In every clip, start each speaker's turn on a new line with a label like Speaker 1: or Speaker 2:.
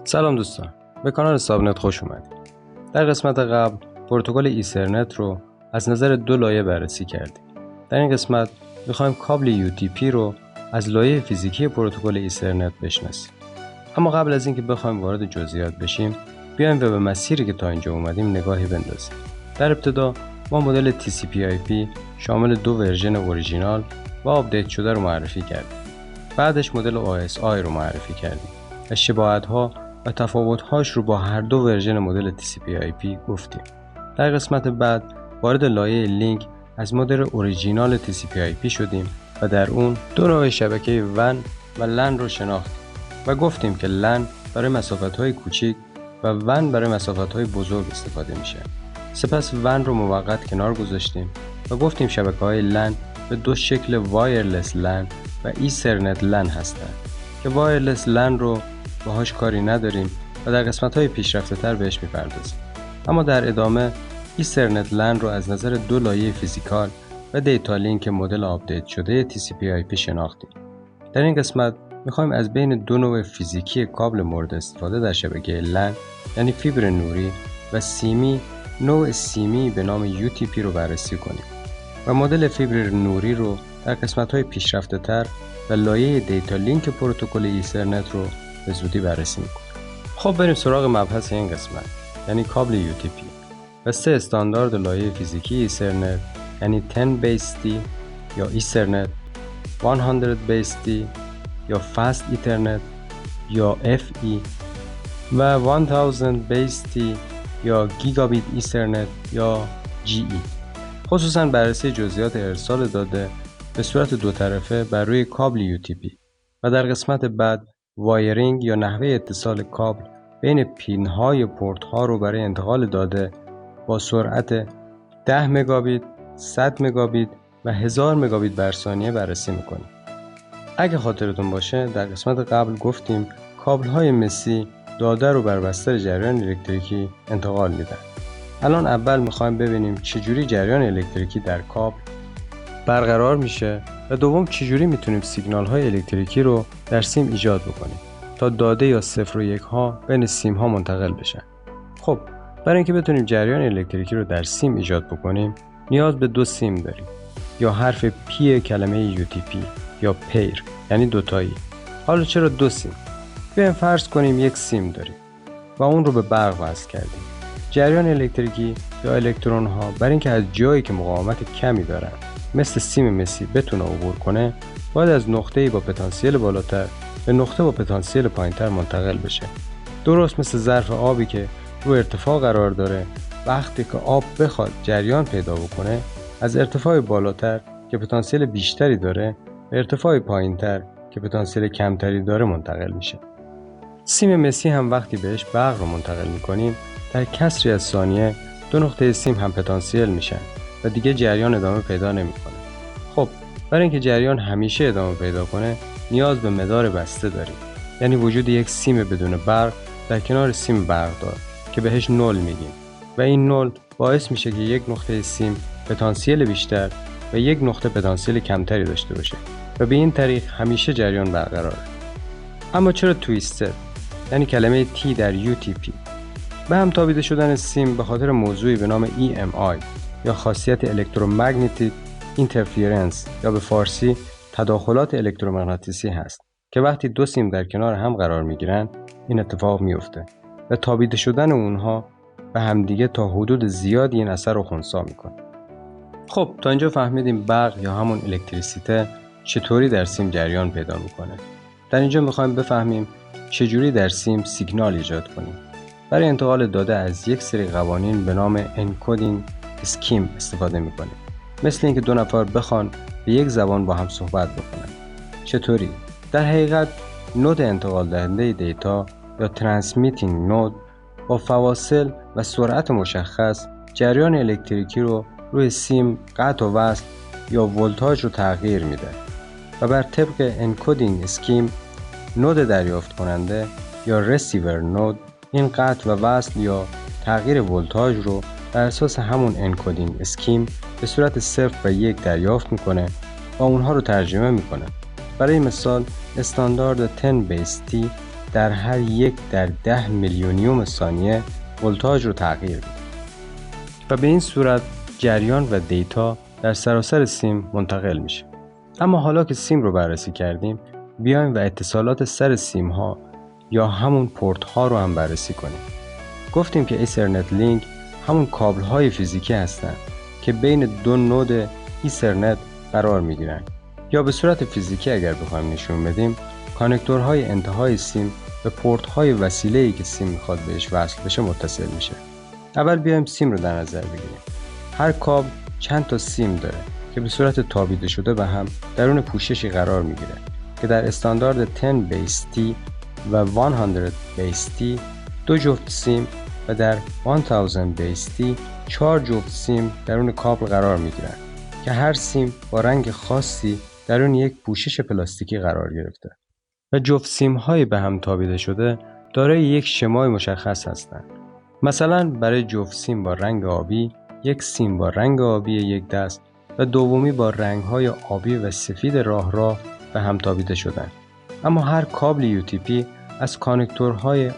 Speaker 1: سلام دوستان، به کانال سابنت خوش اومدید. در قسمت قبل پروتکل ایثرنت رو از نظر دو لایه بررسی کردیم. در این قسمت میخوایم کابل UTP رو از لایه فیزیکی پروتکل ایثرنت بشناسیم. اما قبل از اینکه بخوایم وارد جزئیات بشیم، بیایم و به مسیری که تا اینجا اومدیم نگاهی بندازیم. در ابتدا ما مدل TCP/IP شامل دو ورژن اوریجینال و آپدیت شده رو معرفی کردیم. بعدش مدل OSI رو معرفی کردیم و شباهت‌ها و تفاوت‌هاش رو با هر دو ورژن مدل TCP/IP گفتیم. در قسمت بعد وارد لایه لینک از مدل اوریجینال TCP/IP شدیم و در اون دو نوع شبکه WAN و LAN رو شناختیم و گفتیم که LAN برای مسافت‌های کوچیک و WAN برای مسافت‌های بزرگ استفاده میشه. سپس WAN رو موقت کنار گذاشتیم و گفتیم شبکه‌های LAN به دو شکل وایرلس LAN و ایثرنت LAN هستند که وایرلس LAN رو باهاش کاری نداریم و در قسمت‌های پیشرفته‌تر بهش می‌پردازیم. اما در ادامه ایثرنت LAN رو از نظر دو لایه فیزیکال و دیتا لینک مدل آپدیت شده TCP/IP شناختیم. در این قسمت می‌خوایم از بین دو نوع فیزیکی کابل مورد استفاده در شبکه LAN یعنی فیبر نوری و سیمی نوع سیمی به نام UTP رو بررسی کنیم و مدل فیبر نوری رو در قسمت‌های پیشرفته‌تر و لایه دیتا لینک پروتکل ایثرنت رو به زودی بررسی میکنیم. خب بریم سراغ مبحث این قسمت یعنی کابل UTP و سه استاندارد لایه فیزیکی ایثرنت یعنی 10 بیس T یا ایثرنت، 100 بیس T یا فست ایترنت یا FE و 1000 بیس T یا گیگابیت ایثرنت یا GE. خصوصا بررسی جزئیات ارسال داده به صورت دو طرفه بر روی کابل UTP و در قسمت بعد وایرینگ یا نحوه اتصال کابل بین پین‌های پورت‌ها رو برای انتقال داده با سرعت 10 مگابیت، 100 مگابیت و 1000 مگابیت بر ثانیه بررسی می‌کنیم. اگه خاطرتون باشه در قسمت قبل گفتیم کابل‌های مسی داده رو بر بستر جریان الکتریکی انتقال میدن. الان اول می‌خوایم ببینیم چجوری جریان الکتریکی در کابل برقرار میشه و دوم چجوری میتونیم سیگنال‌های الکتریکی رو در سیم ایجاد بکنیم تا داده یا 0 و 1 ها بین سیم ها منتقل بشن. خب برای اینکه بتونیم جریان الکتریکی رو در سیم ایجاد بکنیم نیاز به دو سیم داریم یا حرف پی کلمه UTP یا پیر یعنی دوتایی. حالا چرا دو سیم؟ بیایم فرض کنیم یک سیم داریم و اون رو به برق وصل کردیم. جریان الکتریکی یا الکترون ها برای اینکه از جایی که مقاومت کمی دارن مثل سیم مسی بتونه عبور کنه باید از نقطه‌ای با پتانسیل بالاتر به نقطه با پتانسیل پایینتر منتقل بشه. درست مثل ظرف آبی که رو ارتفاع قرار داره، وقتی که آب بخواد جریان پیدا بکنه از ارتفاع بالاتر که پتانسیل بیشتری داره به ارتفاع پایینتر که پتانسیل کمتری داره منتقل میشه. سیم مسی هم وقتی بهش برق رو منتقل میکنیم در کسری از ثانیه دو نقطه سیم هم پتانسیل میشن و دیگه جریان ادامه پیدا نمیکنه. خب برای اینکه جریان همیشه ادامه پیدا کنه نیاز به مدار بسته داریم، یعنی وجود یک سیم بدون برق در کنار سیم برقدار که بهش نل میگیم و این نل باعث میشه که یک نقطه سیم پتانسیل بیشتر و یک نقطه پتانسیل کمتری داشته باشه و به این طریق همیشه جریان برقراره. اما چرا تویستر یعنی کلمه T در UTP؟ به هم تابیده شدن سیم به خاطر موضوعی به نام EMI یا خاصیت الکترومگنتیک اینترفرنس یا به فارسی تداخلات الکترومغناطیسی هست که وقتی دو سیم در کنار هم قرار میگیرن این اتفاق میفته و تابیده شدن اونها به همدیگه تا حدود زیادی این اثر رو خنثی میکنه. خب تا اینجا فهمیدیم برق یا همون الکتریسیته چطوری در سیم جریان پیدا میکنه. در اینجا میخوایم بفهمیم چجوری در سیم سیگنال ایجاد کنیم. برای انتقال داده از یک سری قوانین به نام انکودینگ اسکیم استفاده میکنیم. مثل اینکه دو نفر بخوان به یک زبان با هم صحبت بکنن. چطوری؟ در حقیقت نود انتقال دهنده دیتا یا ترانسمیتینگ نود با فواصل و سرعت مشخص جریان الکتریکی رو روی سیم قطع و وصل یا ولتاژ رو تغییر میده و بر طبق انکودینگ اسکیم نود دریافت کننده یا رسیور نود این قطع و وصل یا تغییر ولتاژ رو بر اساس همون انکودینگ اسکیم به صورت 0 و 1 دریافت میکنه و اونها رو ترجمه میکنه. برای مثال استاندارد 10 بیس T در هر 1/10 میلیونیوم ثانیه ولتاژ رو تغییر میده و به این صورت جریان و دیتا در سراسر سیم منتقل میشه. اما حالا که سیم رو بررسی کردیم، بیایم و اتصالات سر سیم ها یا همون پورت ها رو هم بررسی کنیم. گفتیم که ایثرنت لینک همون کابل های فیزیکی هستن که بین دو نود ایثرنت قرار میگیرن، یا به صورت فیزیکی اگر بخوایم نشون بدیم، کانکتورهای انتهای سیم به پورت های وسیله‌ای که سیم میخواد بهش وصل بشه متصل میشه. اول بیایم سیم رو در نظر بگیریم. هر کابل چند تا سیم داره که به صورت تابیده شده به هم درون پوششی قرار میگیره که در استاندارد 10 بیس تی و 100 بیس تی 2 جفت سیم و در 1000 بیس تی 4 جفت سیم درون کابل قرار میگیرن که هر سیم با رنگ خاصی درون یک پوشش پلاستیکی قرار گرفته و جفت سیم های به هم تابیده شده دارای یک شمای مشخص هستند. مثلا برای جفت سیم با رنگ آبی، یک سیم با رنگ آبی یک دست و دومی با رنگ‌های آبی و سفید راه به هم تابیده شدن. اما هر کابل UTP از کانکتورهای RJ45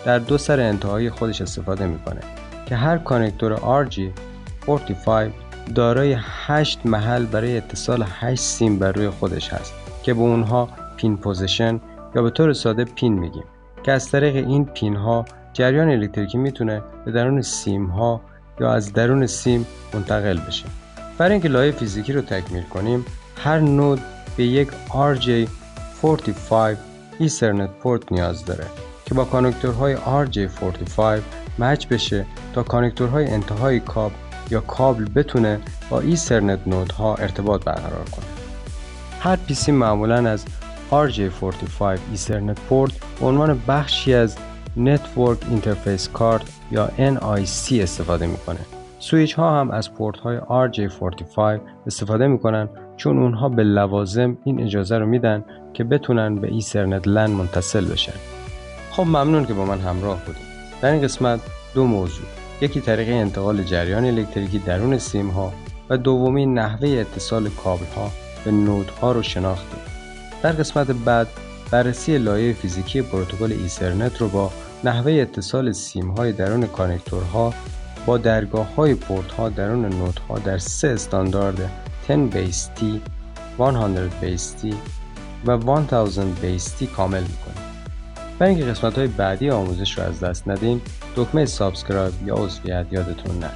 Speaker 1: در دو سر انتهایی خودش استفاده میکنه که هر کانکتور RJ45 دارای 8 محل برای اتصال 8 سیم بر روی خودش هست که به اونها پین پوزیشن یا به طور ساده پین میگیم، که از طریق این پین ها جریان الکتریکی میتونه به درون سیم ها یا از درون سیم منتقل بشه. برای اینکه لایه فیزیکی رو تکمیل کنیم، هر نود به یک RJ45 ایثرنت پورت نیاز داره که با کانکتورهای RJ45 مچ بشه تا کانکتورهای انتهای کابل یا کابل بتونه با ایثرنت نودها ارتباط برقرار کنه. هر PC معمولاً از RJ45 ایثرنت پورت به عنوان بخشی از نتورک اینترفیس کارت یا NIC استفاده میکنه. سویچ ها هم از پورت های RJ45 استفاده میکنن چون اونها به لوازم این اجازه رو میدن که بتونن به ایثرنت لن متصل بشن. خب ممنون که با من همراه بودید. در این قسمت دو موضوع، یکی طریقه انتقال جریان الکتریکی درون سیم ها و دومی نحوه اتصال کابل ها به نودها رو شناختیم. در قسمت بعد بررسی لایه فیزیکی پروتکل ایثرنت رو با نحوه اتصال سیم های درون کانکتورها با درگاه های پورت ها درون نودها در 3 استاندارد 10 بیس تی، 100 بیس تی و 1000 بیس تی کامل میکنیم. برای اینکه قسمت های بعدی آموزش رو از دست ندین، دکمه سابسکرایب یا عضویت یادتون نره.